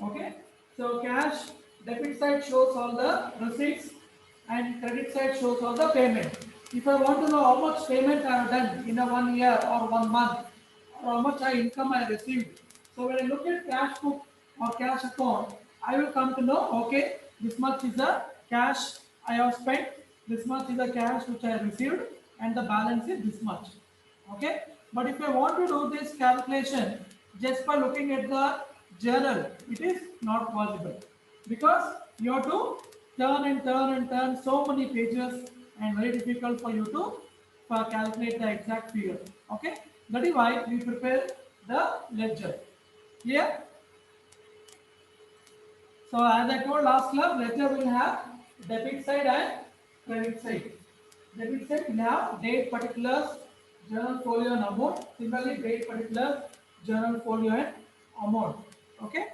Okay. So cash debit side shows all the receipts and credit side shows all the payment. If I want to know how much payment I have done in a 1 year or 1 month, or how much income I received. So when I look at cash book or cash account, I will come to know, okay, this much is the cash I have spent, this much is the cash which I received, and the balance is this much. Okay, but if I want to do this calculation just by looking at the journal, it is not possible because you have to turn and turn and turn so many pages and very difficult for you to calculate the exact figure. Okay, that is why we prepare the ledger here. So as I told last class, ledger will have debit side and credit side. Debit side will have date particulars, journal folio and amount. Similarly, date particulars, journal folio and amount. Okay.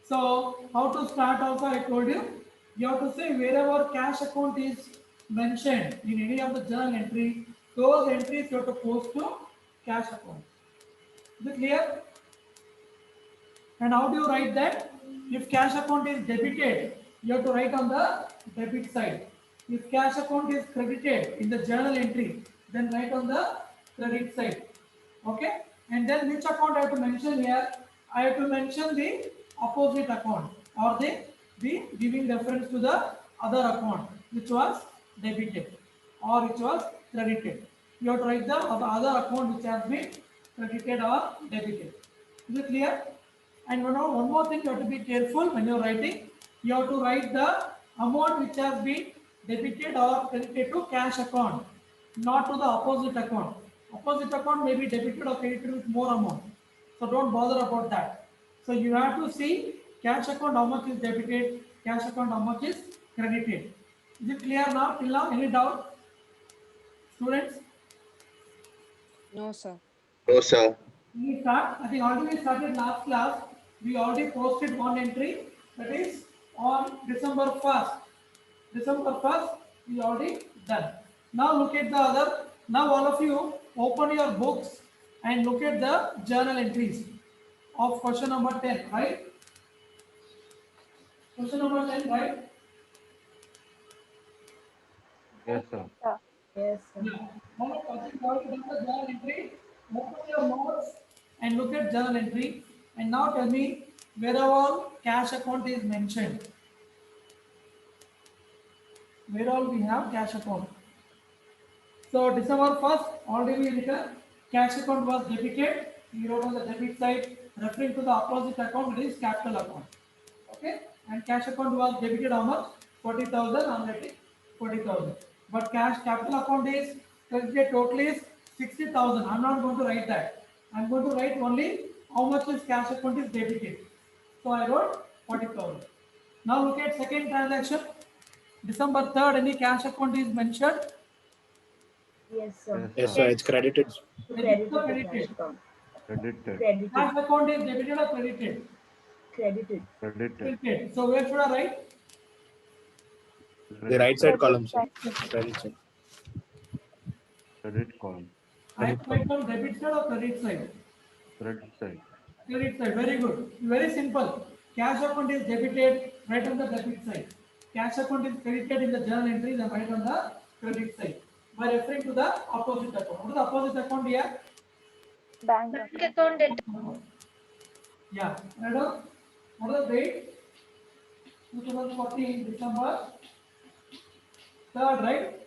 So how to start also I told you. You have to say wherever cash account is mentioned in any of the journal entry, those entries you have to post to cash account. Is it clear? And how do you write that? If cash account is debited, you have to write on the debit side. If cash account is credited in the journal entry, then write on the credit side. Okay? And then which account I have to mention here? I have to mention the opposite account or the giving reference to the other account which was debited or which was credited. You have to write the other account which has been credited or debited. Is it clear? And one more thing you have to be careful when you're writing. You have to write the amount which has been debited or credited to cash account, not to the opposite account. Opposite account may be debited or credited with more amount. So don't bother about that. So you have to see cash account how much is debited, cash account how much is credited. Is it clear now? Till now, any doubt, students? No, sir. No, sir. We start. I think already we started last class. We already posted one entry that is on December 1st. December 1st is already done. Now look at the other. Now all of you open your books and look at the journal entries of question number 10, right? Question number 10, right? Yes, sir. Yes, sir. Yeah. Now, first you have to do the journal entry. Open your notes and look at journal entry. And now tell me where all cash account is mentioned. Where all we have cash account. So December 1st, already we written cash account was debited. We wrote on the debit side referring to the opposite account, that is capital account. Okay, and cash account was debited how much? 40,000. I'm writing 40,000. But cash capital account is credited total is 60,000. I'm not going to write that. I'm going to write only how much is cash account is debited. So I wrote 40,000. Now look at second transaction. December 3rd, any cash account is mentioned. Yes, sir. Yes, Yes, sir. sir. It's credited. Debited or Credited to cash credited? account. Credited. Credited. Cash account is debited or credited? Credited. Credited. Credited. So where should I write? The right side column, sir. Credit side. Credit column. I have to write on debit side or credit side? Credit side. Credit side. Very good. Very simple. Cash account is debited, right on the debit side. Cash account is credited in the journal entries and right on the credit side. By referring to the opposite account. What is the opposite account here? Bank account debit. Yeah. Madam, what is the date? 2014 December 3rd, right?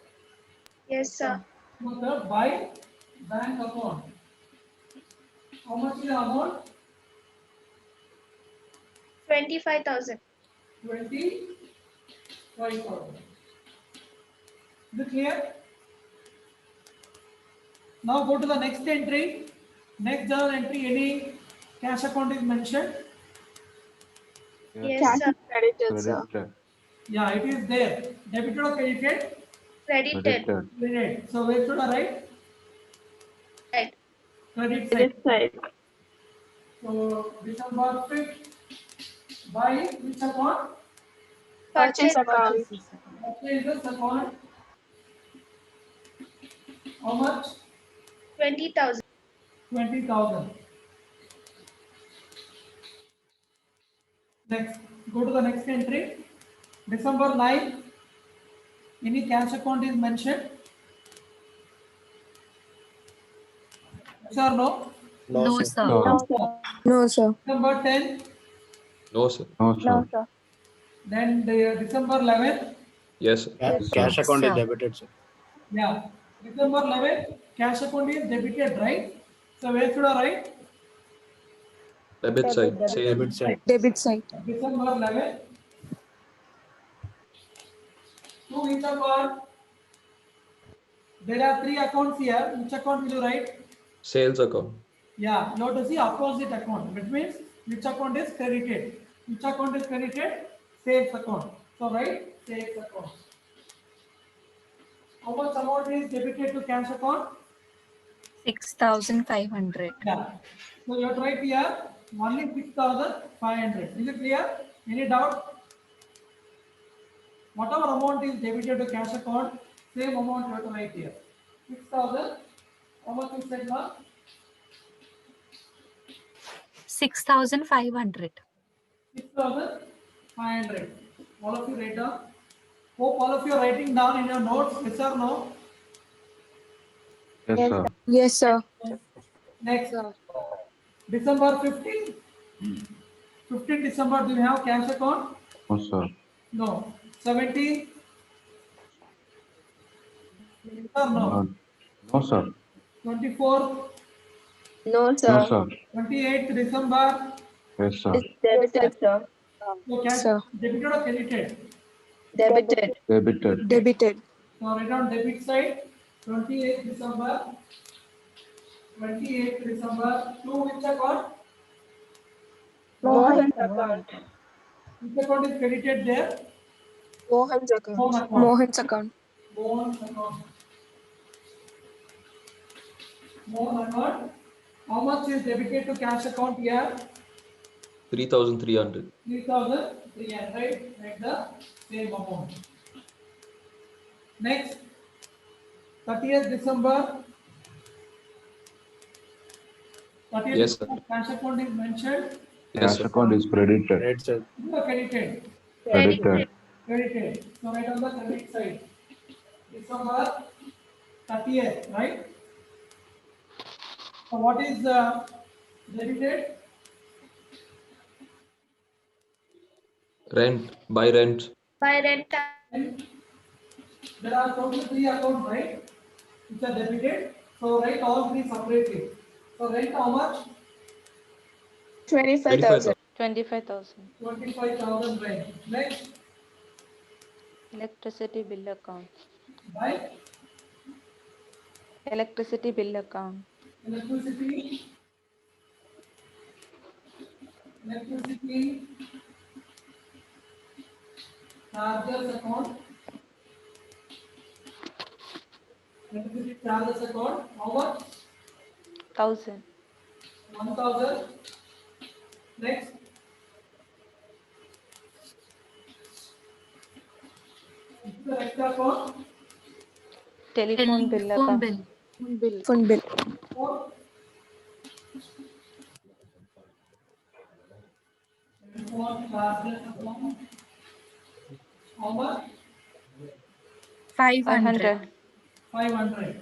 Yes, sir. So third by bank account. How much is the amount? 25,000. 25,000. Is it clear? Now go to the next entry. Next journal entry, any cash account is mentioned. Yes, sir. Credited. Yeah, it is there. Debited or credited? Credited. Credited. Credited. So where should I write? Right. Credit side. So December 5th by which account? Purchase Purchase. Purchases account. How much? 20,000. 20,000. Next, go to the next entry. December 9, any cash account is mentioned? Yes or no? No, sir. No. No, sir. December 10, No, sir. No, sir. then December 11, Yes, sir. Ca- Yes, Cash sir. account is debited, sir. yeah. December 11, cash account is debited, right? So where should I write? Debit side. Debit. Same. Debit side. Debit side. December 11, to each account, there are three accounts here. Which account will you write? Sales account. Yeah, you have to see opposite account, which means which account is credited. Which account is credited? Sales account. So write sales account. How much amount is debited to cash account? 6,500. Yeah. So you have to write here only 6,500. Is it clear? Any doubt? Whatever amount is debited to cash account, same amount you have to write here. 6,000. How much is said now? 6,500. 6,500. All of you write down. Hope all of you are writing down in your notes. Yes or no? Yes, sir. Yes, sir. Next, December 15. 15 December, do you have cash account? No, sir. No. 17. Yes or no? No. No, sir. 24th. No, No, sir. 28th December. Yes, sir. Debited, sir. So cash Sir. debited or credited? Debited. Debited. Debited. So write on debit side. 28th December. 28th December. To which account? Mohan's account. Which account is credited there? Mohan's account. Mohan account. Mohan's account. Mohan account. Mohan account. How much is debited to cash account here? 3,300. 3,300. Write the same amount. Next, 30th December. 30th Yes, sir. December cash account is mentioned. Yes, Cash sir. account is credited. Credit, sir. You are credited. Credited. Credited. So write on the credit side. December 30th, right? So what is debited? Rent. Buy rent. By rent. And there are total three accounts, right? Which are debited. So write all three separately. So rent how much? 25,000. 25,000. 25,000 rent. Next, Electricity bill account. by Electricity bill account. electricity. Electricity charges account. Electricity charges account. How much? 1,000. 1,000. Next, the next account. Telephone bill account. Phone bill. Four. Telephone charges account. How much? 500. 500.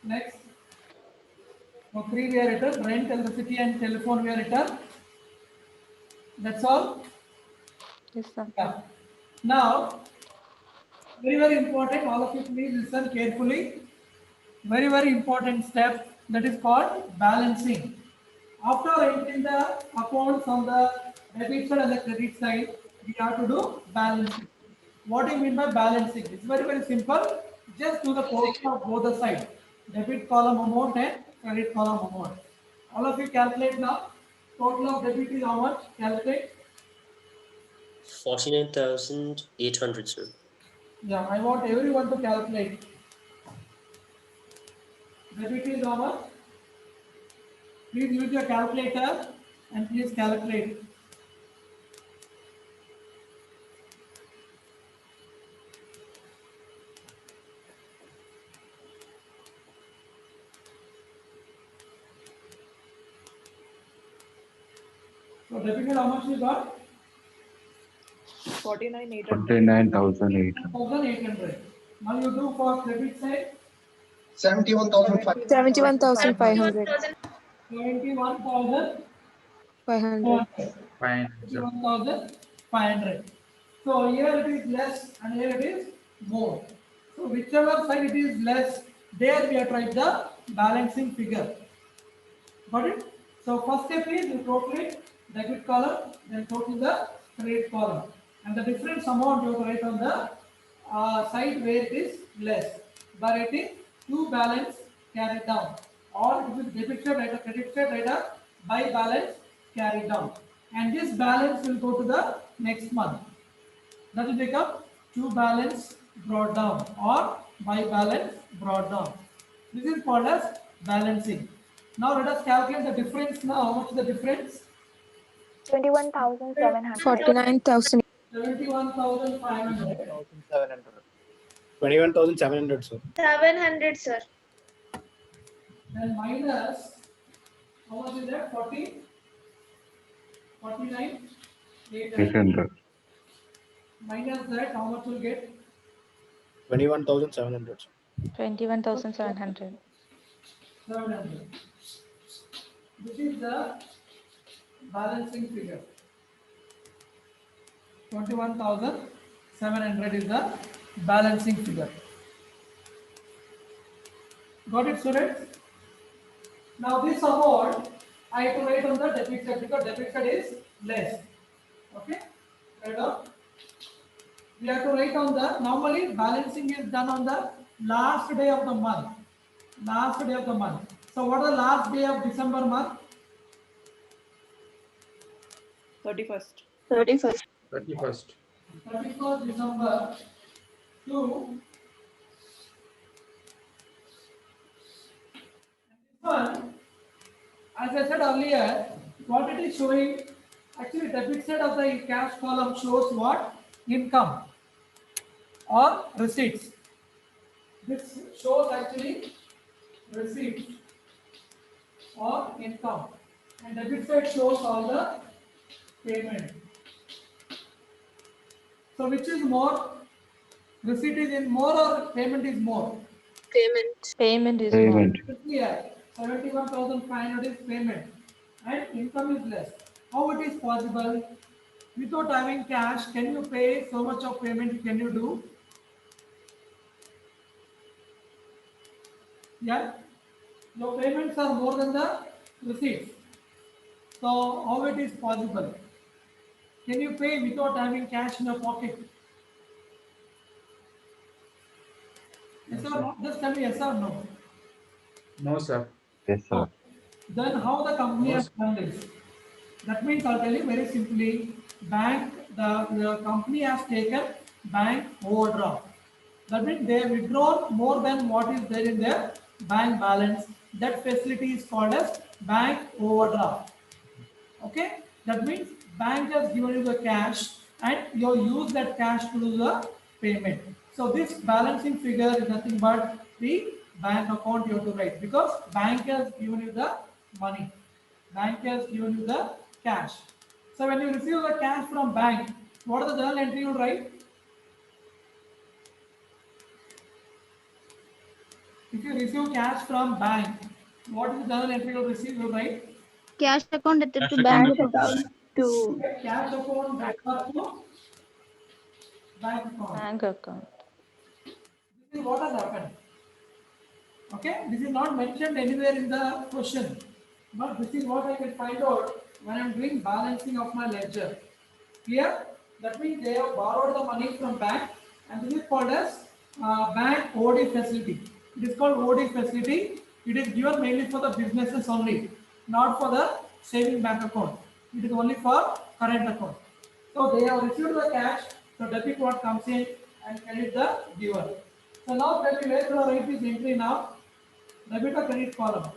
Next, for three we are written, rent, electricity and telephone we are written. That's all. Yes, sir. Yeah. Now, very important, all of you please listen carefully. Very important step that is called balancing. After entering the accounts on the debit side and the credit side, we have to do balancing. What do you mean by balancing? It's very simple. Just do the portion of both the sides. Debit column amount and credit column amount. All of you calculate now. Total of debit is how much? Calculate. 49,800, sir. Yeah, I want everyone to calculate. Debit is how much? Please use your calculator and please calculate. So debited how much you got? 49,800. 49,800. 1,800. Now you do for credit side 71,500. 71,500. 21,500. 500. 21,500. So here it is less and here it is more. So whichever side it is less, there we have tried the balancing figure. Got it? So first step is you total it, debit column, then total the credit column. And the difference amount you have to write on the side where it is less. By writing to balance carry down. Or if it is debit side, write a credit side, write a by balance carry down. And this balance will go to the next month. That will become to balance brought down or by balance brought down. This is called as balancing. Now let us calculate the difference now. How much is the difference? 49,000. 71,500. 21,700, sir. 700, sir. Then minus, how much is that? 49, 800. 800. Minus that, how much will get? 21,700, sir. 21,700. 700. This is the balancing figure. 21,700 is the balancing figure. Got it, students? Now this amount I have to write on the debit side because debit side is less. Okay? Right on. We have to write on the, normally balancing is done on the last day of the month. Last day of the month. So what is the last day of December month? 31st. 31st. 31st December to this one, as I said earlier, what it is showing, actually debit side of the cash column shows what? Income or receipts. This shows actually receipts or income, and debit side shows all the payment. So which is more? Receipt is in more or payment is more? Payment. Payment is Payment. Yeah, 71,500 is payment and income is less. How it is possible? Without having cash, can you pay so much of payment? Can you do? Yeah, your payments are more than the receipts. So how it is possible? Can you pay without having cash in your pocket? Yes or no? Just tell me yes or no. No, sir. Yes, sir. Then how the company has done this? That means I'll tell you very simply, the company has taken bank overdraft. That means they have withdrawn more than what is there in their bank balance. That facility is called as bank overdraft. Okay? That means bank has given you the cash and you use that cash to do the payment. So this balancing figure is nothing but the bank account you have to write because bank has given you the money. Bank has given you the cash. So when you receive the cash from bank, what is the journal entry you write? If you receive cash from bank, what is the journal entry you receive? You write Cash account at Cash the bank account. account to cash account transfer to bank account. bank account. This is what has happened. Okay, this is not mentioned anywhere in the question, but this is what I can find out when I am doing balancing of my ledger. Here, that means they have borrowed the money from bank, and this is called as bank OD facility. It is called OD facility. It is given mainly for the businesses only, not for the saving bank account. It is only for current account. So they have received the cash, so debit what comes in and credit the giver. So now tell me where to write this entry now? Debit or credit column?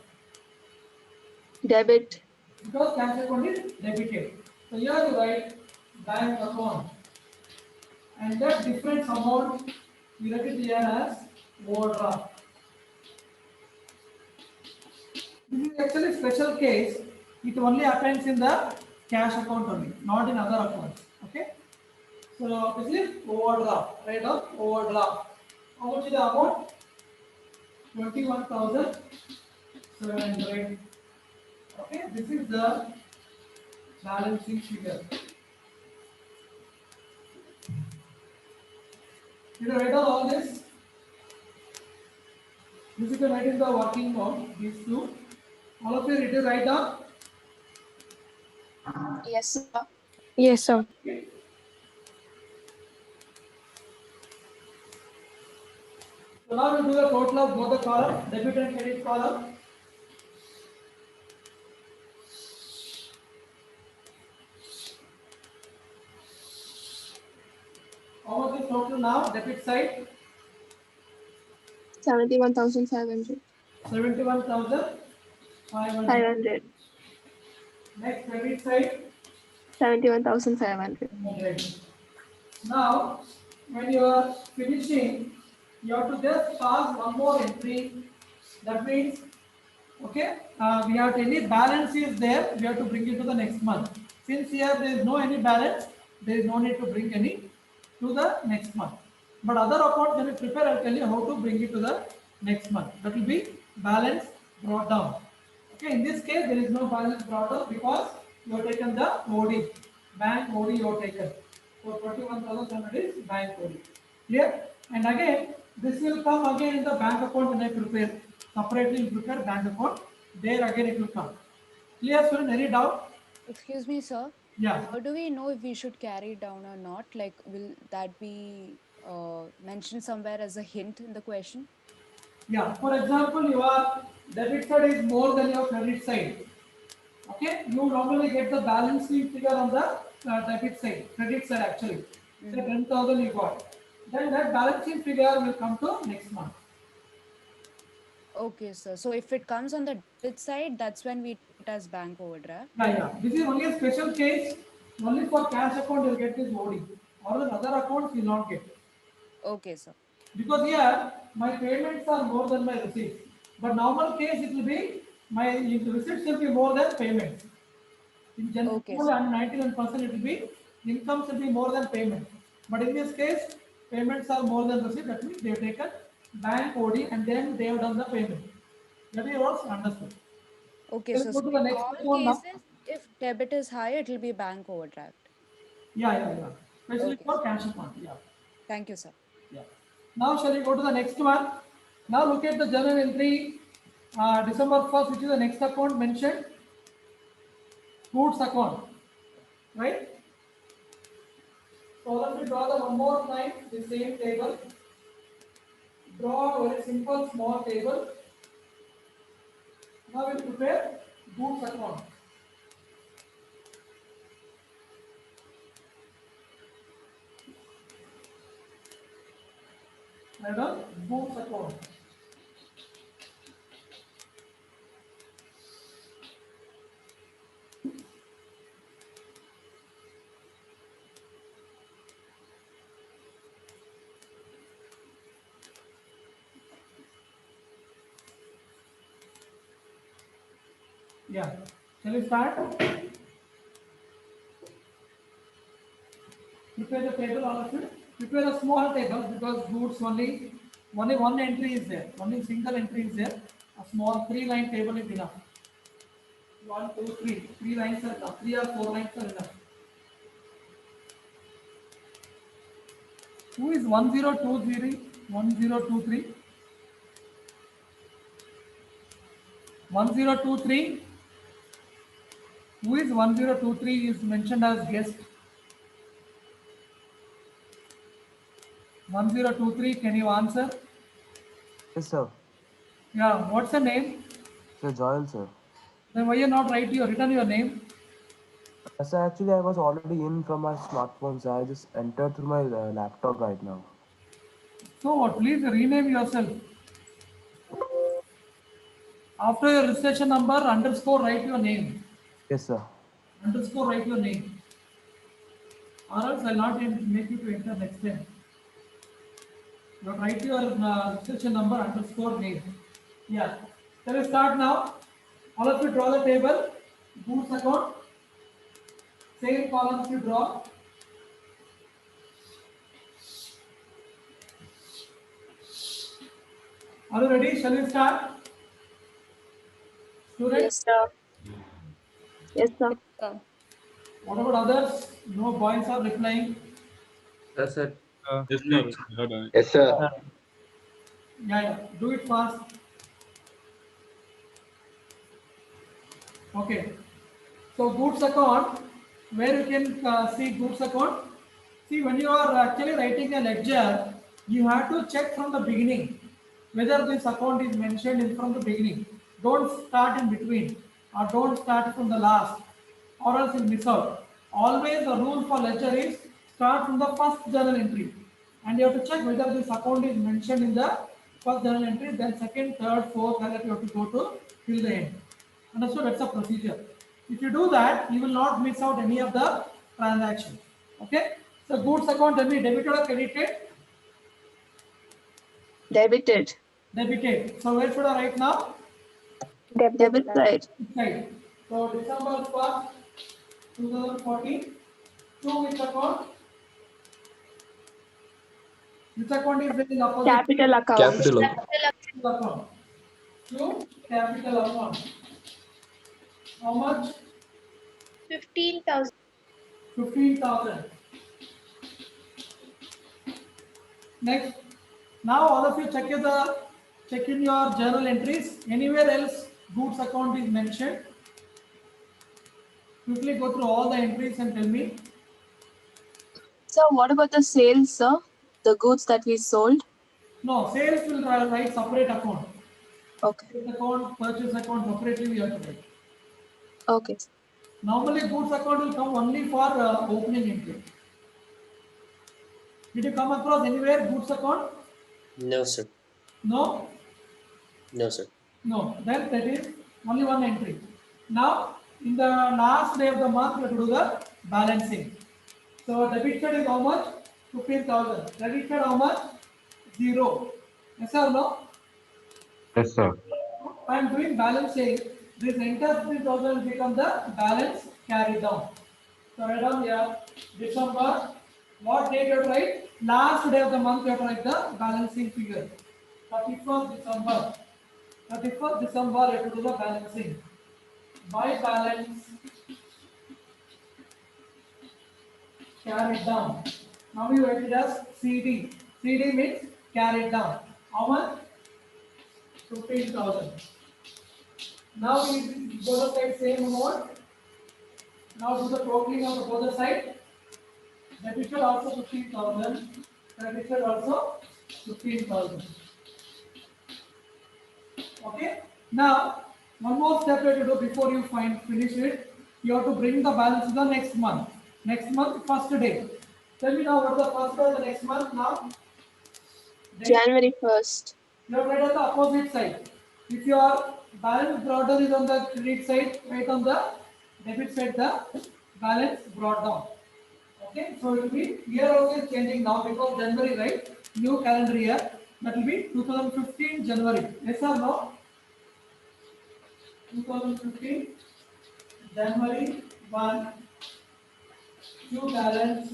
Debit. Because cash account is debited. So here you write bank account. And that difference amount you write it here as overdraft. This is actually special case. It only happens in the cash account only, not in other accounts. Okay. So this is overdraft, right? Of overdraft. How much is the amount? 21,700. Okay, this is the balance sheet figure. Did you write down all this? This is the write in the working note, these two. All of you did you write down? Yes, sir. Yes, sir. So now we do the total of both the column, debit and credit column. How much is total now? Debit side 71,500. 71,500. 500. Next credit side 71,500. 100. Now when you are finishing, you have to just pass one more entry. That means, okay, we have any balance is there, we have to bring it to the next month. Since here there is no any balance, there is no need to bring any to the next month. But other account when you prepare, I'll tell you how to bring it to the next month. That will be balance brought down. Okay, in this case there is no balance brought down because you have taken the OD, bank OD you have taken. So 21,700 is bank OD. Clear? And again, this will come again in the bank account when I prepare. Separately you prepare bank account. There again it will come. Clear, student? Any doubt? Excuse me, sir. Yeah. How do we know if we should carry it down or not? Like, will that be mentioned somewhere as a hint in the question? Yeah. For example, your debit side is more than your credit side. Okay. You normally get the balance sheet figure on the debit side, credit side actually. So 10,000 you got. Then that balance sheet figure will come to next month. Okay, sir. So if it comes on the debit side, that's when we treat it as bank overdraft. Yeah. This is only a special case. Only for cash account you'll get this OD. Or in other accounts you'll not get. Okay, sir. Because here my payments are more than my receipts. But normal case it will be my receipts will be more than payments. In general, Okay, more than 99% it will be incomes will be more than payments. But in this case, payments are more than receipts. That means they have taken bank OD and then they have done the payment. That is also understood. Okay, Let's so go to the in next all one now. cases, if debit is high, it will be bank overdraft. Yeah. Especially Okay. for cash account. Yeah. Thank you, sir. Yeah. Now shall we go to the next one? Now look at the journal entry December 1st, which is the next account mentioned. Goods account. Right? So let me draw the one more time, the same table. Draw a very simple small table. Now we prepare goods account. Right on, goods account. Yeah. Shall we start? Prepare the table, all of you. Prepare a small table because goods only one entry is there. Only single entry is there. A small 3-line table is enough. 1, 2, 3. 3 lines are enough. 3 or 4 lines are enough. Who is 1023? 1023? 1023? Who is 1023 is mentioned as guest. 1023, can you answer? Yes, sir. Yeah, what's the name? Sir Joel, sir. Then why you not written your name? Sir, actually, I was already in from my smartphone, so I just entered through my laptop right now. So what? Please rename yourself. After your registration number, underscore write your name. Yes, sir. Underscore write your name. Or else I'll not make you to enter next time. You write your registration number underscore name. Yeah. Shall we start now? All of you draw the table. Goods account. Same columns you draw. Are you ready? Shall we start? Students, Yes, sir. Yes, sir. what about others? No boys are replying. Yes, sir. Yes, sir. Yes, sir. Yeah, do it fast. Okay. So goods account, where you can see goods account. See, when you are actually writing a ledger, you have to check from the beginning whether this account is mentioned in from the beginning. Don't start in between or don't start from the last, or else you'll miss out. Always the rule for ledger is start from the first journal entry, and you have to check whether this account is mentioned in the first journal entry, then second, third, fourth, and that you have to go to till the end. Understood? That's a procedure. If you do that, you will not miss out any of the transactions. Okay? So goods account, tell me, debited or credited? Debited. Debited. So where should I write now? Debit side. Right. So December 1st, 2014. To which account? Which account is in opposite? Capital account. Capital. Account. To capital account. How much? 15,000. 15,000. Next. Now all of you check in your journal entries. Anywhere else goods account is mentioned? Quickly go through all the entries and tell me. So what about the sales, sir? The goods that we sold? No, sales will write separate account. Okay. Sales account, purchase account separately we have to write. Okay. Normally goods account will come only for opening entry. Did you come across anywhere goods account? No, sir. No? No, sir. No. Then that is only one entry. Now in the last day of the month we have to do the balancing. So debit side is how much? 15,000. Credit side how much? 0. Yes or no? Yes, sir. I am doing balancing. This entire 15,000 become the balance carried down. So write down here December. What date you have to write? Last day of the month you have to write the balancing figure. 31st December. 31st December you have to do the balancing. By balance carried down. Now we write it as CD. CD means carried down. How much? 15,000. Now we both side same amount. Now do the totaling of the both side. Debit also 15,000. Credit also 15,000. Okay. Now one more step you have to do before you finish it. You have to bring the balance to the next month. Next month first day. Tell me now what is the first day of the next month now? January 1st. You have to write on the opposite side. If your balance brought down is on the credit side, write on the debit side the balance brought down. Okay, so it will be year also is changing now because January, right? New calendar year. That will be 2015 January. Yes or no? 2015 January 1. New balance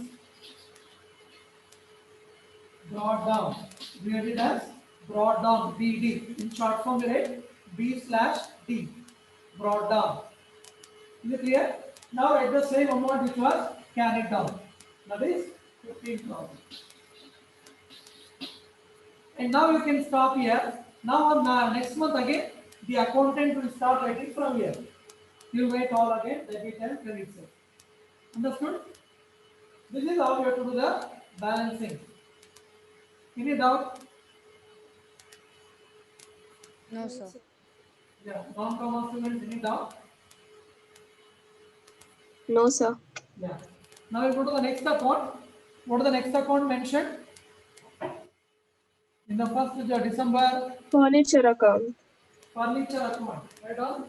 brought down. We have it as brought down BD. In short form, we write B/D. Brought down. Is it clear? Now write the same amount which was carried down. That is 15,000. And now you can stop here. Now on next month again, the accountant will start writing from here. You will write all again, debit and credit side. Understood? This is how you have to do the balancing. Any doubt? No, sir. Yeah, non-commercial students, any doubt? No, sir. Yeah. Now we go to the next account. What is the next account mentioned? In the first December, Furniture account. furniture account. Right on?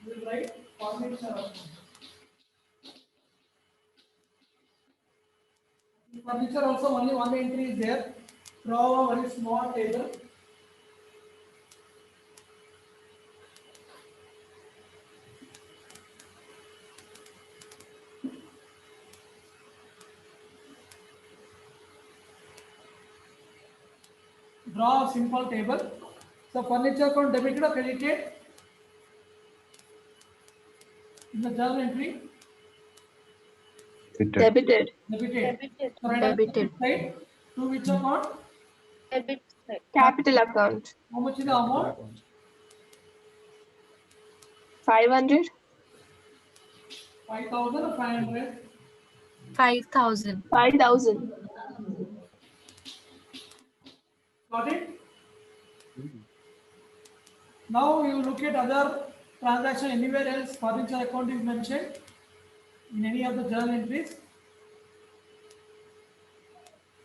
We will write furniture account. Furniture also only one entry is there. Draw a very small table. draw a simple table. So furniture account debited or credited in the journal entry? Debited. Debited. So write on the Debited. debit side. To which account? Capital account. How much is the amount? 500. 5,000 or 500? 5,000. 5,000. Got it? Now you look at other transaction anywhere else furniture account is mentioned in any of the journal entries.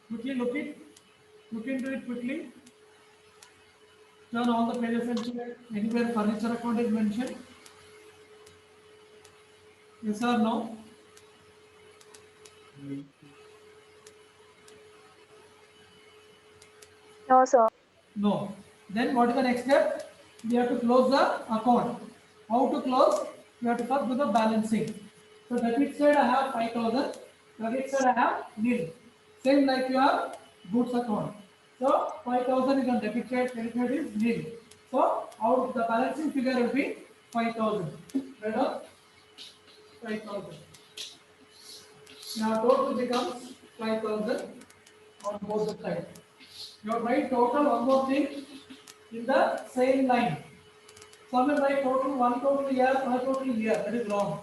Quickly look into it quickly. Turn all the pages and check anywhere furniture account is mentioned. Yes or no? No, sir. No. Then what is the next step? We have to close the account. How to close? You have to first do the balancing. So debit side I have 5,000, credit side I have nil. Same like your goods account. So 5,000 is on debit side, credit side is nil. So out the balancing figure will be 5,000. Right on? 5,000. Now total becomes 5,000 on both the sides. You have write total one more thing in the same line. Some will write total one total year, one total year. That is wrong.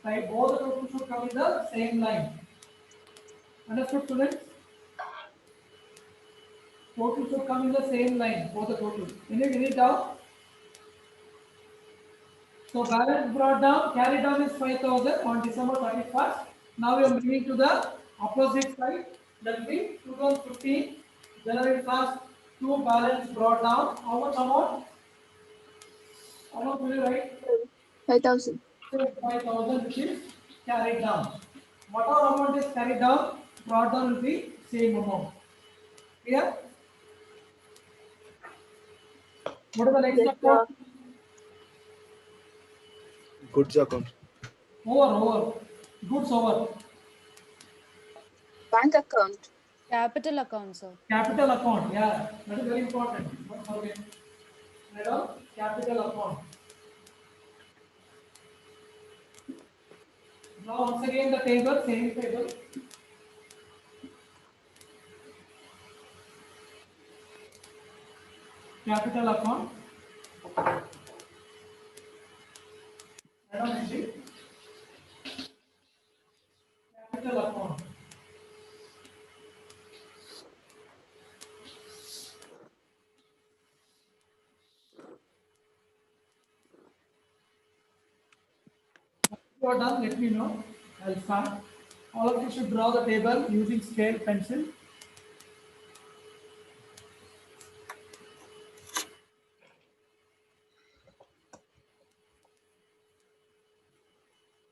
Right? Both the totals should come in the same line. Understood, students? Total should come in the same line. Both the totals. Can you get it down? So balance brought down, carried down is 5,000 on December 31st. Now we are moving to the opposite side. That will be 2015 January 1st. Two balance brought down. How much amount? How much will you write? 5,000. 5,000 which is carried down. Whatever amount is carried down, brought down will be same amount. Clear? What is the next Yes, account? Goods account. Over. Goods over. Bank account. Capital account, sir. Capital account, yeah, that is very important. Don't forget. Right on? Capital account. Now once again the table, same table. Capital account. Right on, entry. Capital account. If you are done, let me know. I'll start. All of you should draw the table using scale pencil.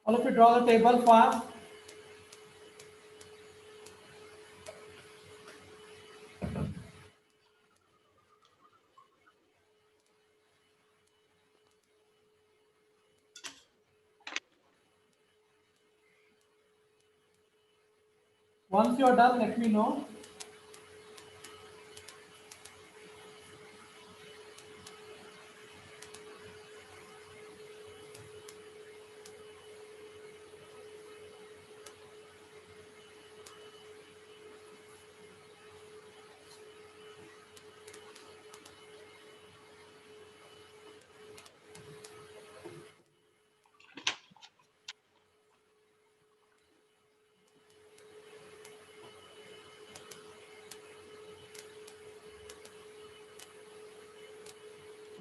All of you draw the table fast. Once you are done, let me know.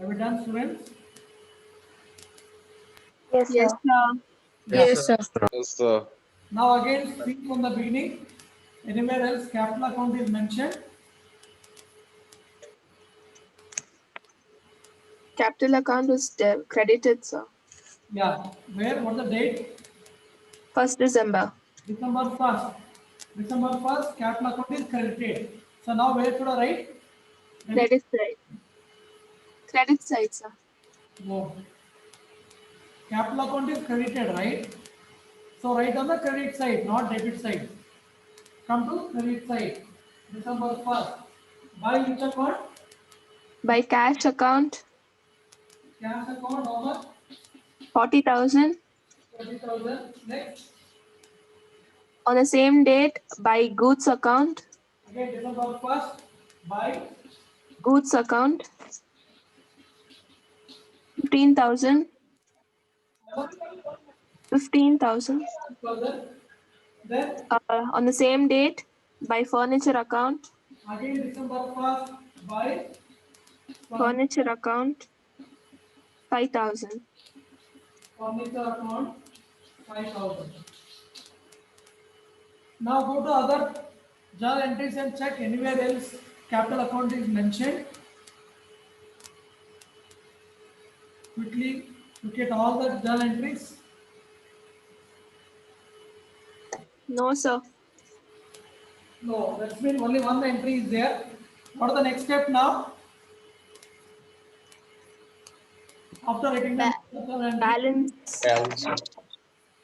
Have you done, students? Yes, sir. Yes, sir. Yes, sir. Now again, speak from the beginning. Anywhere else capital account is mentioned? Capital account was credited, sir. Yeah. Where? What the date? 1st December. December 1st. December 1st, capital account is credited. So now where should I write? Credit side. Credit side, sir. No. Capital account is credited, right? So write on the credit side, not debit side. Come to credit side. December 1st. By which account? By cash account, Cash account, how much? 40,000. 40,000. Next, On the same date, by goods account, again December 1st, by goods account, 15,000. 15,000. 1,000. Then On the same date, by furniture account, again December 1st, by furniture account, 5,000. furniture account, 5,000. Now go to other journal entries and check anywhere else capital account is mentioned. Quickly look at all the journal entries. No, sir. No, that's mean only one entry is there. What is the next step now? After writing the journal entry, Balance. Balance.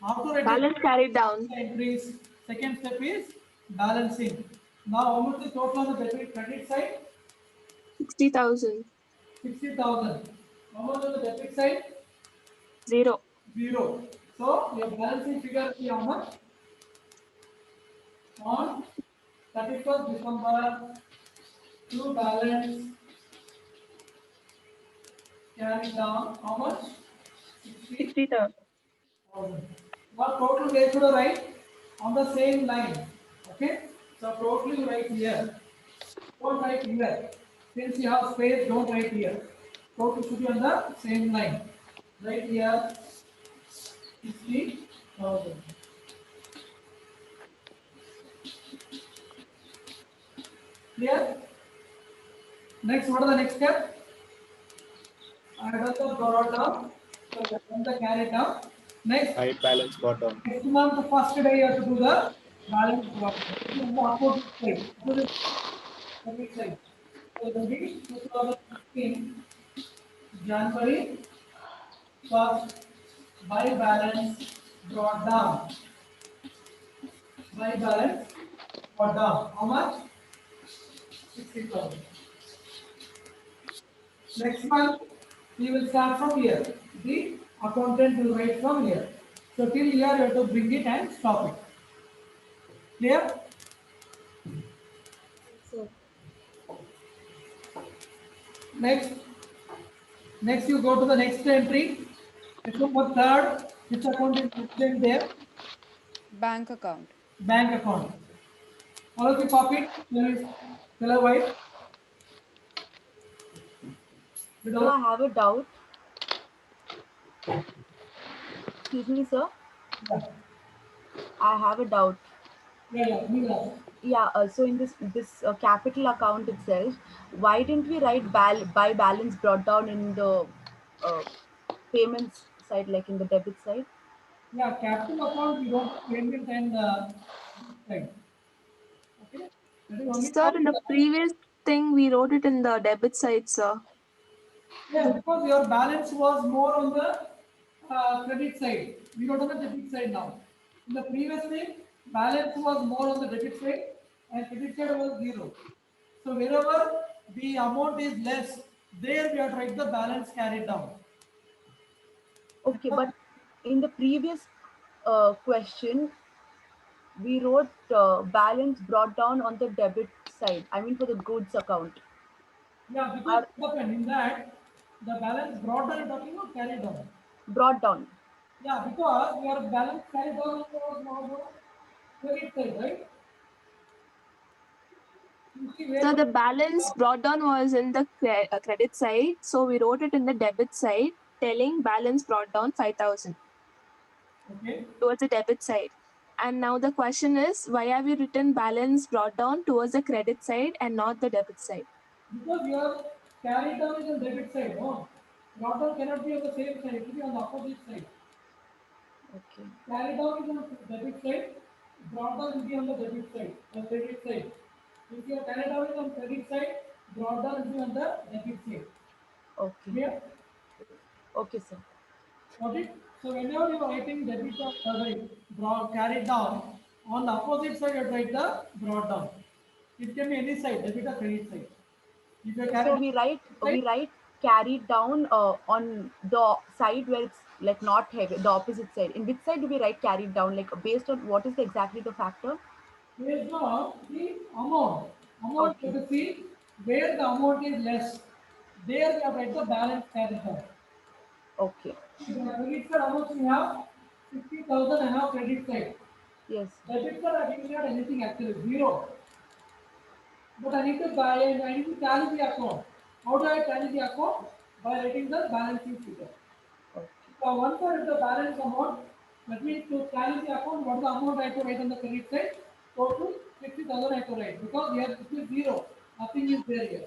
after writing Balance carried down. the entries, second step is balancing. Now how much is total on the debit credit side? 60,000. 60,000. How much on the debit side? 0. 0. So your balancing figure is how much? On 31st December, to balance carry down how much? 60,000. 60,000. Now total where should I write? On the same line. Okay? So total you write here. Don't write here. Since you have space, don't write here. Total should be on the same line. Right here 60,000. Clear? Next, what is the next step? I have the brought down. So from the carry down. Next, High balance bottom. next month, first day you have to do the balance brought down. This is the opposite side. Opposite side. So it will be 2015 January 1st by balance brought down. By balance brought down. How much? 60,000. Next month, we will start from here. The accountant will write from here. So till here, you have to bring it and stop it. Clear? Next you go to the next entry. December 3rd, which account is mentioned there? Bank account. Bank account. All of you copy it. Color white. So I have a doubt. Excuse me, sir. Yeah. I have a doubt. Yeah. Yeah. So in this capital account itself, why didn't we write by balance brought down in the payments side, like in the debit side? Yeah, capital account you don't have payment and right. Okay. That is only Sir, for in the previous thing, we wrote it in the debit side, sir. yeah, because your balance was more on the credit side. We don't have the debit side now. In the previous thing, balance was more on the debit side and credit side was 0. So wherever the amount is less, there we have to write the balance carried down. Okay, but in the previous question, we wrote balance brought down on the debit side. I mean, for the goods account. Yeah, because in that the balance brought down, talking about carried down. Brought down. Yeah, because your balance carried down was more credit side, right? So the balance brought down was in the credit side. So we wrote it in the debit side, telling balance brought down 5,000. Okay. Towards the debit side. And now the question is, why have you written balance brought down towards the credit side and not the debit side? Because your carry down is on debit side, no? Brought down cannot be on the same side, it will be on the opposite side. Okay. Carry down is on debit side, brought down will be on the debit side, on credit side. If your carry down is on credit side, brought down will be on the debit side. Okay. Clear? Okay, sir. Got it? So whenever you are writing debit or carried down, on the opposite side you write the brought down. It can be any side, debit or credit side. If you So carry we write carried down on the side where it's like not heavy, the opposite side. In which side do we write carried down? Like based on what is exactly the factor? based on the amount. Amount Okay. you have to see where the amount is less. There we have write the balance carried down. Okay. The credit side amount we have 50,000 I have credit side. Yes. Debit side I didn't have anything actually, zero. But I need to buy and I need to tally the account. How do I tally the account? By writing the balance sheet figure. Okay. So once I have the balance amount, that means to tally the account, what is the amount I have to write on the credit side? Total 50,000 I have to write because here it is zero. Nothing is there here.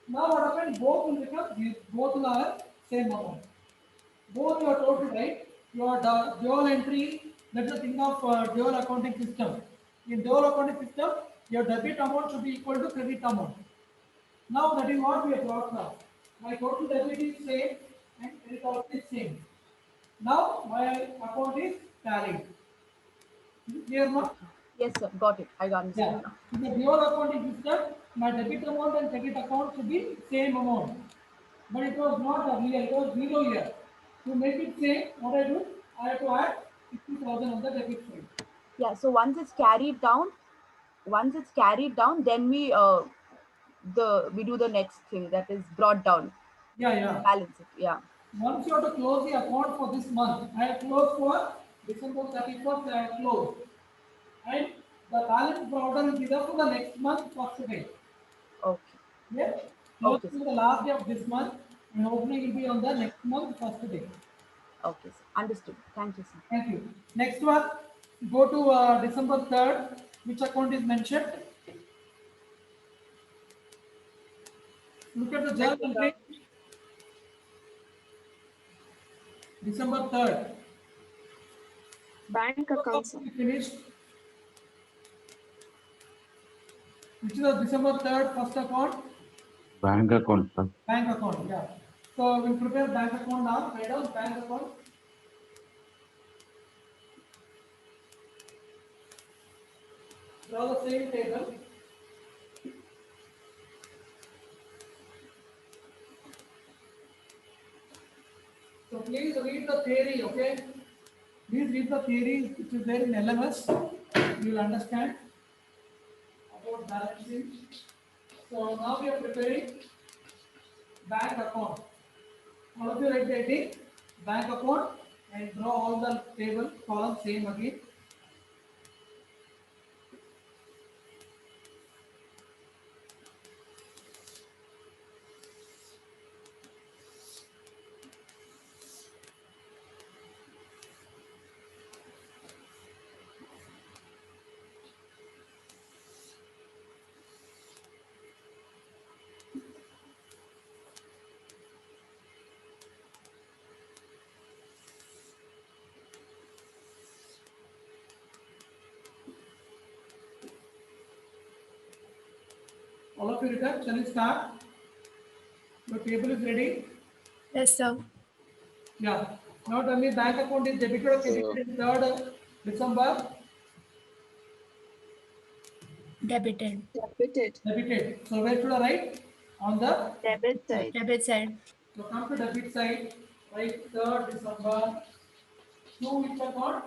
Now what happens? Both will become both will have same amount. Both you are told to write your dual entry. That's the thing of dual accounting system. In dual accounting system, your debit amount should be equal to credit amount. Now that is what we have got now. My total debit is same and credit also is same. Now my account is tallied. Is it clear now? Yes, sir. Got it. I got it. Yeah. In the dual accounting system, my debit amount and credit account should be same amount. But it was not earlier, it was zero here. To make it same, what I do? I have to add 50,000 on the debit side. Yeah. So once it's carried down, then we do the next thing, that is brought down. Yeah. Balance it. Yeah. Once you have to close the account for this month, I have closed for December 31st, I have closed. And the balance brought down will be there for the next month first day. Okay. Yeah. Close to the last day of this month and opening will be on the next month first day. Okay, sir. Understood. Thank you, sir. Thank you. Next one, go to December 3rd. Which account is mentioned? Look at the journal entry. December 3rd. Bank account, sir. Finished. Which is the December 3rd first account? Bank account, sir. Bank account, yeah. So we'll prepare bank account now. Write down bank account. Draw the same table. So please read the theory, okay? Please read the theory which is there in LMS. You will understand about balancing. So now we are preparing bank account. All of you write the heading bank account and draw all the table columns same again. All of you written, shall we start? The table is ready. Yes, sir. Yeah. Now tell me bank account is debited or credited in 3rd December? Debited. Debited. So where should I write? On the Debit side. Debit side. so come to debit side. Write 3rd December. To which account?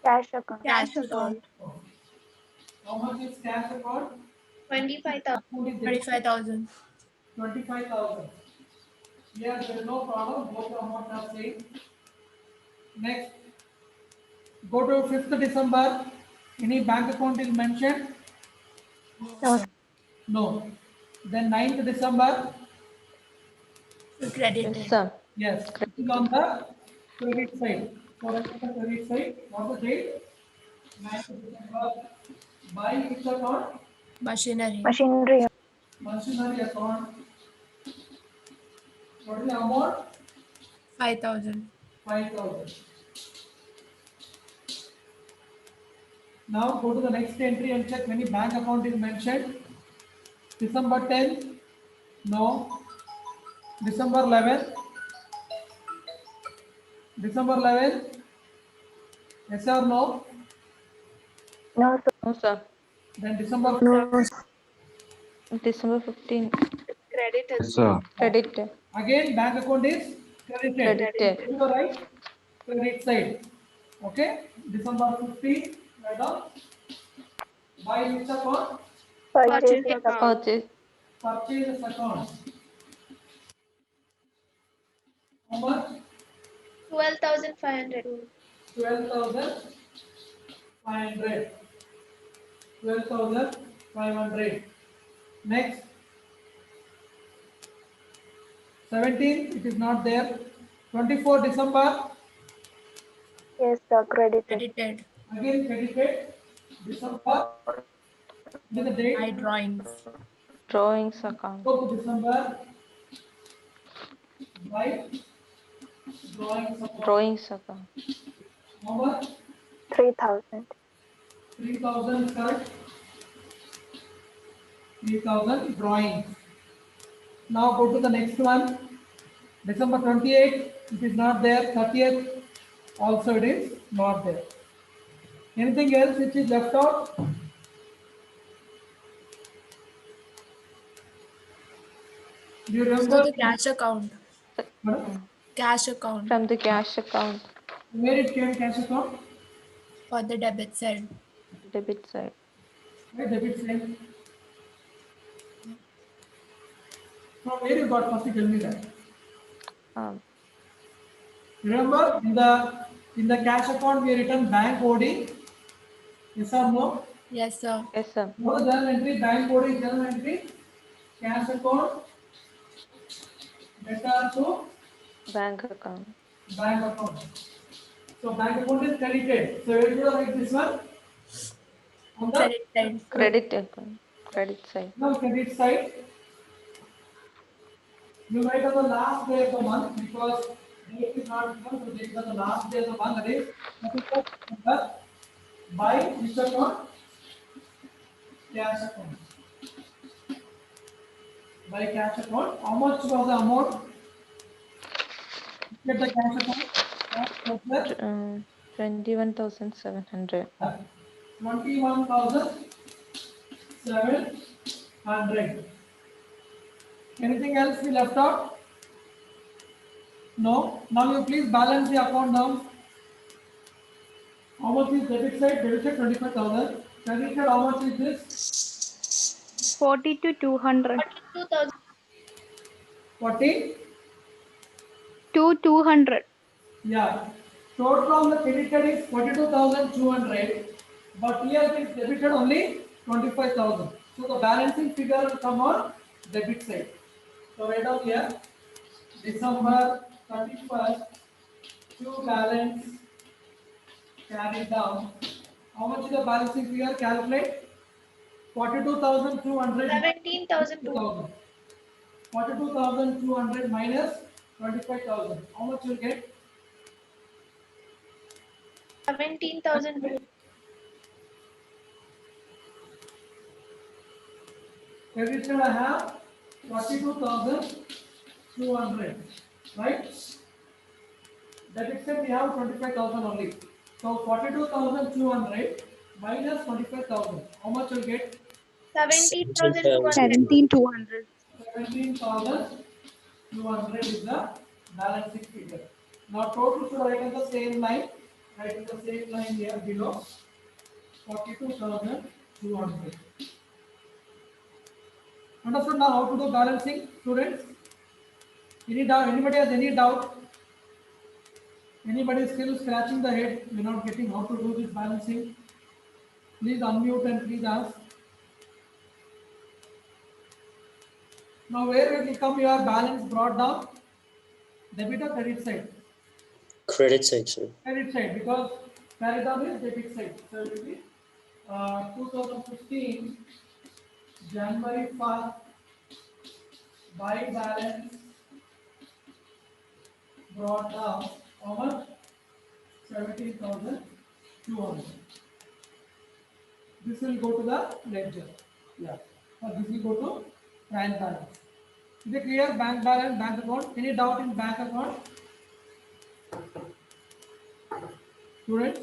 Cash account. Cash account. How much is cash account? 25,000. 25,000. 25,000. Here there is no problem. Both the amounts are same. Next, go to 5th December. Any bank account is mentioned? No. No. Then 9th December. Credited. Yes, sir. Yes. It is on the credit side. So write the credit side. What the date? 9th December. Buy which account? Machinery. Machinery. Machinery account. What is the amount? 5,000. 5,000. Now go to the next entry and check any bank account is mentioned. December 10th? No. December 11th? December 11th? Yes or no? No, sir. No, sir. Then December No. December 15. Credit Yes, has sir. Credit. Again, bank account is credited. Credited. To the right, credit side. Okay, December 15, write down. By which account? purchase account. Purchase. Purchase account. How much? 12,500. 12,500. 12,500. Next. 17, it is not there. 24 December, Yes, sir. Credited. Credited. again credited. December, with the date. By drawings. Drawings account. Go to December, by drawing support. Drawings account. How much? 3,000. 3,000 is correct. 3,000 drawings. Now go to the next one. December 28, it is not there. 30th, also it is not there. Anything else which is left out? Do you So remember? the cash account. Madam? Cash account From the cash account. Where it came cash account? for the debit side. Debit side. Where debit side? From where you got first? Tell me that. Remember in the cash account we written bank OD. Yes or no? Yes, sir. Yes, sir. What is journal entry? Bank OD journal entry. Cash account. Debtor to Bank account. bank account. So bank account is credited. So where do you write this one? On the Credit side. Credit account. Credit side. no, credit side. You write on the last day of the month because date is not given, so this is the last day of the month. That is 31st December. By which account? Cash account. By cash account. How much was the amount? Get the cash account. 21,700. 21,700. Anything else we left out? No. Now you please balance the account now. How much is debit side? Debit side 25,000. Credit side, how much is this? 42,200. 40? 2,200. Yeah. Total on the credited is 42,200. But here it is debited only 25,000. So the balancing figure will come on debit side. So write down here December 31st to balance carried down. How much is the balancing figure? Calculate 42,200. 17,200. 42,200 minus 25,000. How much you will get? 17,000. Credit side I have 42,200, right? Debit side we have 25,000 only. So 42,200 minus 25,000. How much you will get? 17,200. 17,200 is the balancing figure. Now total should write in the same line. Write in the same line here below. 42,200. Understood now how to do balancing, students? Any doubt? Anybody has any doubt? Anybody still scratching the head? You're not getting how to do this balancing? Please unmute and please ask. Now where will come your balance brought down? Debit or credit side? Credit side, sir. Credit side, because carried down is debit side. So it will be 2015 January 1st by balance brought down how much? 17,200. This will go to the ledger. Yeah. Or this will go to bank balance. Is it clear? Bank balance, bank account. Any doubt in bank account? Students?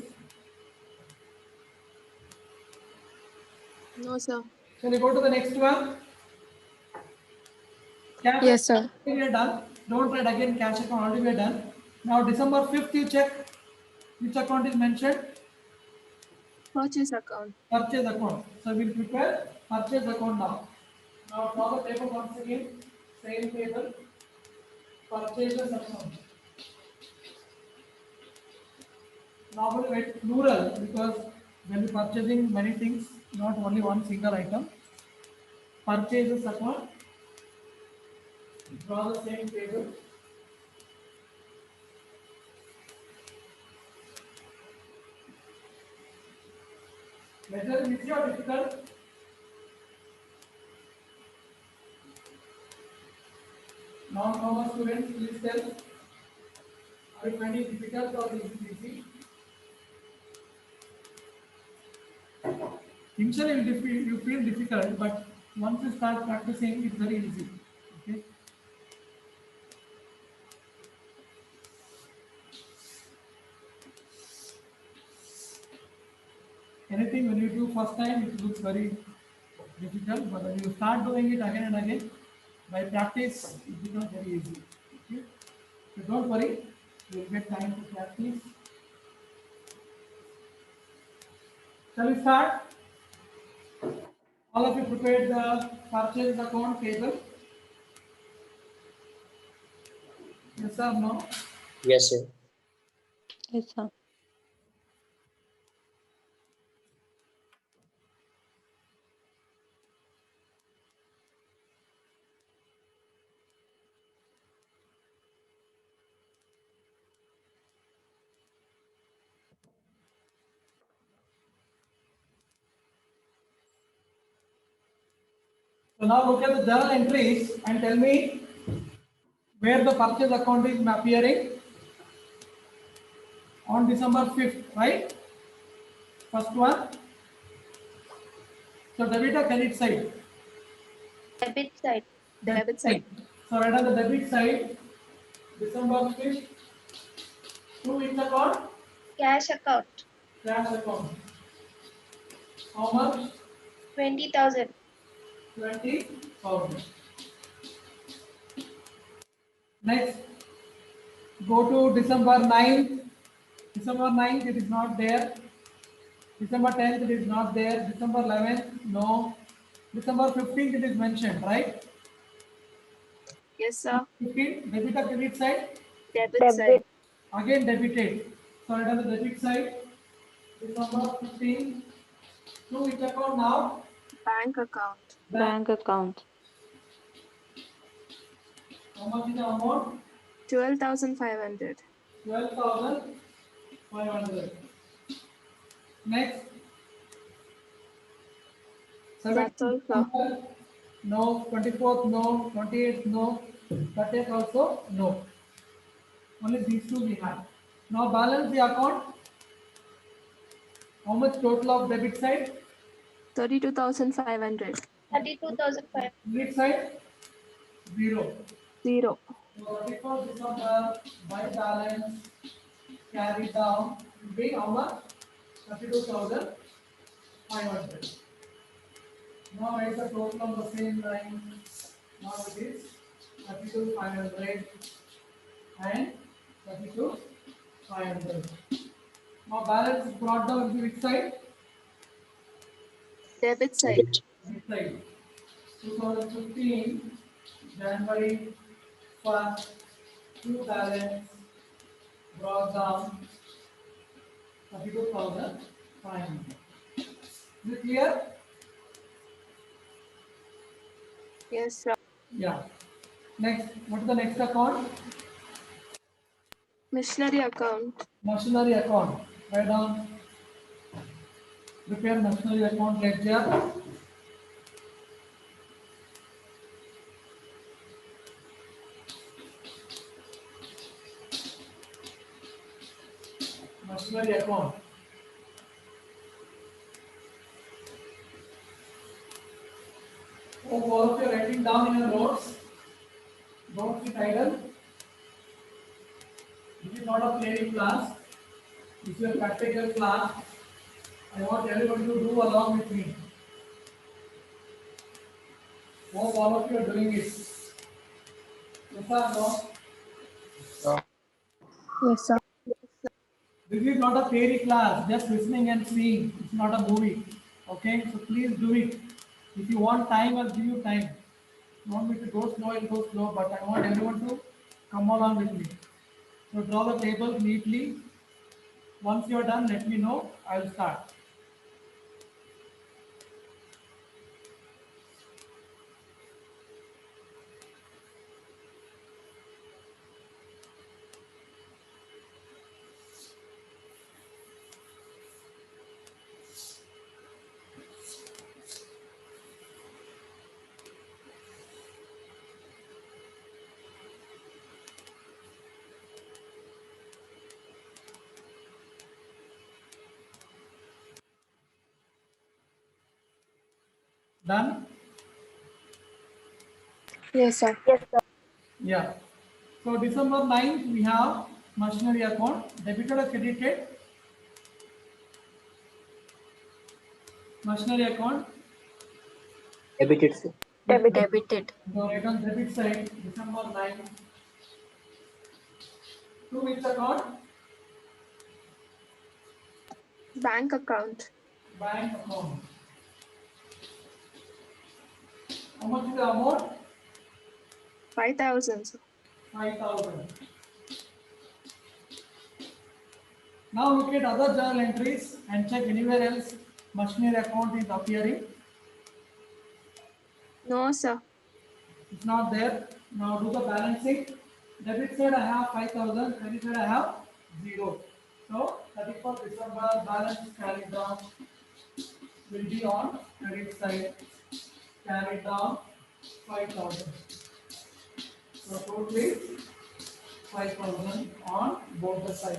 No, sir. Shall we go to the next one? cash Yes, sir. already we are done. Don't write again cash account, already we are done. Now December 5th you check which account is mentioned. Purchase account. Purchase account. So we'll prepare purchase account now. Now draw the table once again. Same table. Purchases account. Normally write plural because when we purchasing many things, not only one single item. Purchases account. Draw the same table. Whether easy or difficult? Non-commerce students, please tell. Are you finding it difficult or is it easy? Initially you feel difficult, but once you start practicing, it's very easy. Okay. Anything when you do first time, it looks very difficult, but when you start doing it again and again, by practice, it becomes very easy. Okay? So don't worry, you will get time to practice. Shall we start? All of you prepared the purchase account table? Yes or no? Yes, sir. Yes, sir. So now look at the journal entries and tell me where the purchase account is appearing on December 5th, right? First one. So debit or credit side? Debit side. Debit side. So right on the debit side, December 5th, to which account? Cash account. Cash account. How much? 20,000. 20,000. Next, go to December 9th. December 9th, it is not there. December 10th, it is not there. December 11th, no. December 15th, it is mentioned, right? Yes, sir. 15th, debit or credit side? Debit side. Again debited. So right on the debit side, December 15th, to which account now? Bank account. Bank account. How much is the amount? 12,500. 12,500. Next. That's all, sir. No. 24th, no. 28th, no. 30th also, no. Only these two we have. Now balance the account. How much total of debit side? 32,500. 32,500. Credit side? 0. 0. So 31st December by balance carried down will be how much? 32,500. Now write the total on the same line. Now it is 32,500 and 32,500. Now balance is brought down to which side? Debit side. Debit. This side. 2015 January 1st to balance brought down 32,500. Is it clear? Yes, sir. Yeah. Next, what is the next account? Machinery account. Machinery account. Write down. Prepare machinery account ledger. Machinery account. Oh, all of you are writing down in your notes. Don't sit idle. This is not a playing class. This is a practical class. I want everybody to do along with me. Hope all of you are doing it. Yes or no? Yes, sir. This is not a theory class, just listening and seeing. It's not a movie. Okay, so please do it. If you want time, I'll give you time. If you want me to go slow, I'll go slow, but I want everyone to come along with me. So draw the table neatly. Once you're done, let me know. I'll start. Done? Yes, sir. Yeah. So December 9th, we have machinery account, debited or credited? Machinery account. Debited. Debited. So right on debit side, December 9th. To which account? Bank account. Bank account. How much is the amount? 5,000, sir. 5,000. Now look at other journal entries and check anywhere else machinery account is appearing. No, sir. It's not there. Now do the balancing. Debit side I have 5,000, credit side I have 0. So 31st December balance carried down will be on credit side, carried down 5,000. So totally 5,000 on both the sides.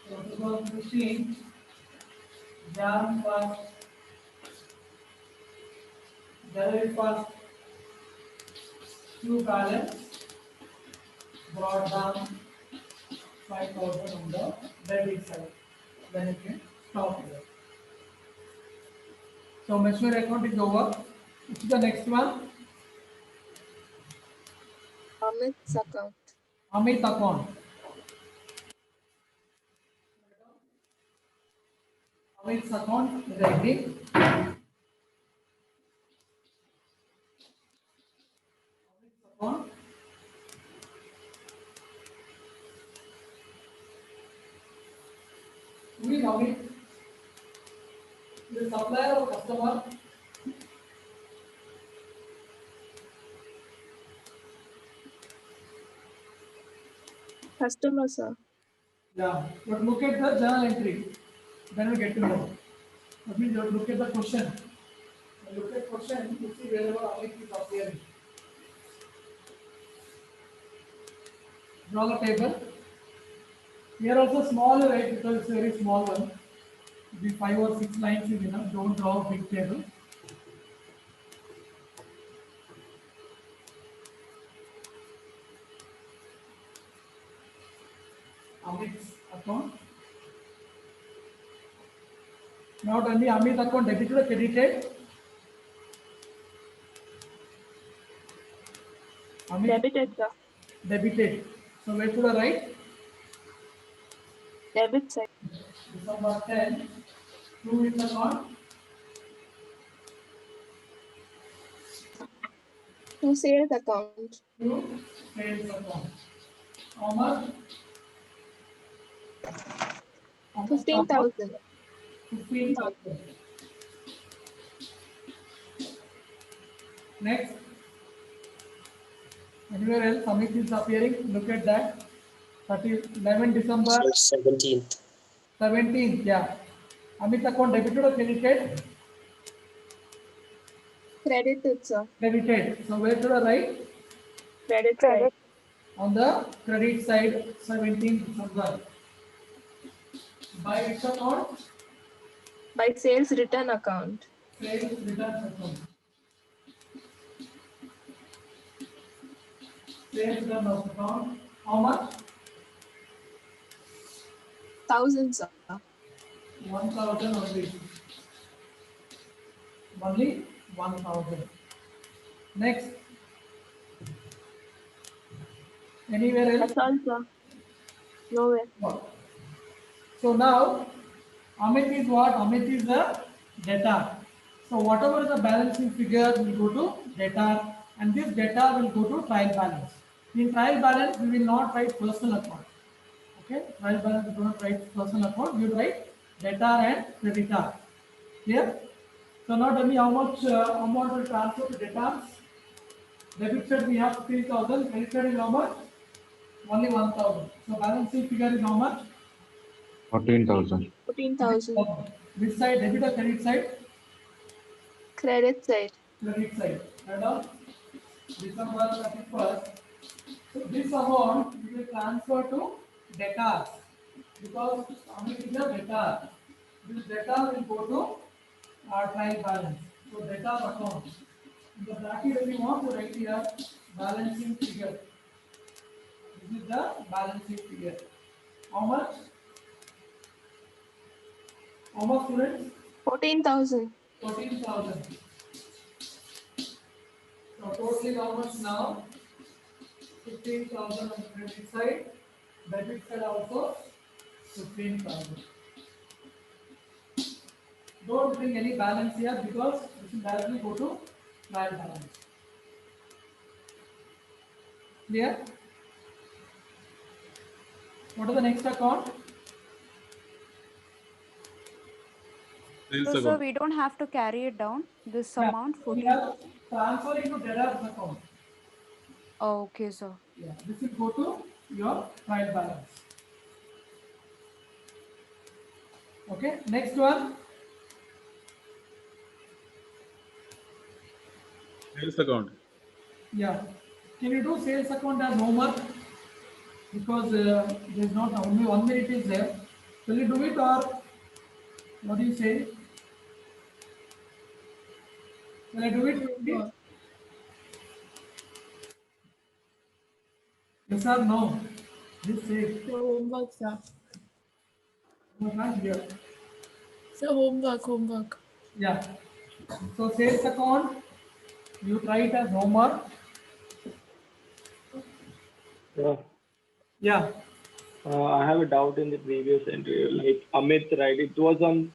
So 2015 Jan 1st, January 1st, Q balance brought down 5,000 on the debit side. Then you can stop here. So machinery account is over. Which is the next one? Amit's account. Amit account. Amit's account is ID. Account. Who is Amit? The supplier or customer? Customer, sir. Yeah. But look at the journal entry. Then we get to know. That means you have to look at the question. When you look at question, you see wherever Amit is appearing. Draw the table. Here also small, right? Because it's a very small one. The 5 or 6 lines is enough. Don't draw a big table. Amit's account. Not only Amit account debited or credited. Amit Debited, sir. debited. So where should I write? Debit side. December 10. To its account. To sales account. To sales account. How much? 15,000. 15,000. Next. Anywhere else Amit is appearing? Look at that. 11 December. So 17th. 17th, yeah. Amit account debited or credited? Credited, sir. Credited. So where should I write? Credit side. On the credit side, 17th December. By which account? By sales return account. Sales return account. Sales return account. How much? 1,000, sir. 1,000 only. Only 1,000. Next. Anywhere else? That's all, sir. Nowhere. So now, Amit is what? Amit is the debtor. So whatever is the balancing figure will go to debtor, and this debtor will go to trial balance. In trial balance, we will not write personal account. Okay, trial balance we do not write personal account. We will write debtor and creditor. Clear? So now tell me how much amount will transfer to debtors. Debit side we have 15,000. Credit side is how much? Only 1,000. So balancing figure is how much? 14,000. 14,000. Which side? Debit or credit side? Credit side. Credit side. And on December 31st. So this amount we will transfer to debtors because Amit is a debtor. This debtor will go to our trial balance. So debtor account. In the bracket we want to write here balancing figure. This is the balancing figure. How much? How much, students? 14,000. 14,000. So totally how much now? 15,000 on credit side. Debit side also 15,000. Don't bring any balance here because this will directly go to trial balance. Clear? What is the next account? Sales So, sir, account. we don't have to carry it down. This Yeah, amount, we 14. are transferring to debtors account. Oh, okay, sir. Yeah, this will go to your trial balance. Okay, next one. Sales account. Yeah, can you do sales account as homework? Because there is not only 1 minute is there. Will you do it or what do you say? Will I do it? Homework. Yes or no? This say. So homework, sir. No, not here. So homework. Yeah. So sales account, you try it as homework. Yeah. I have a doubt in the previous entry. Like Amit, right? It was on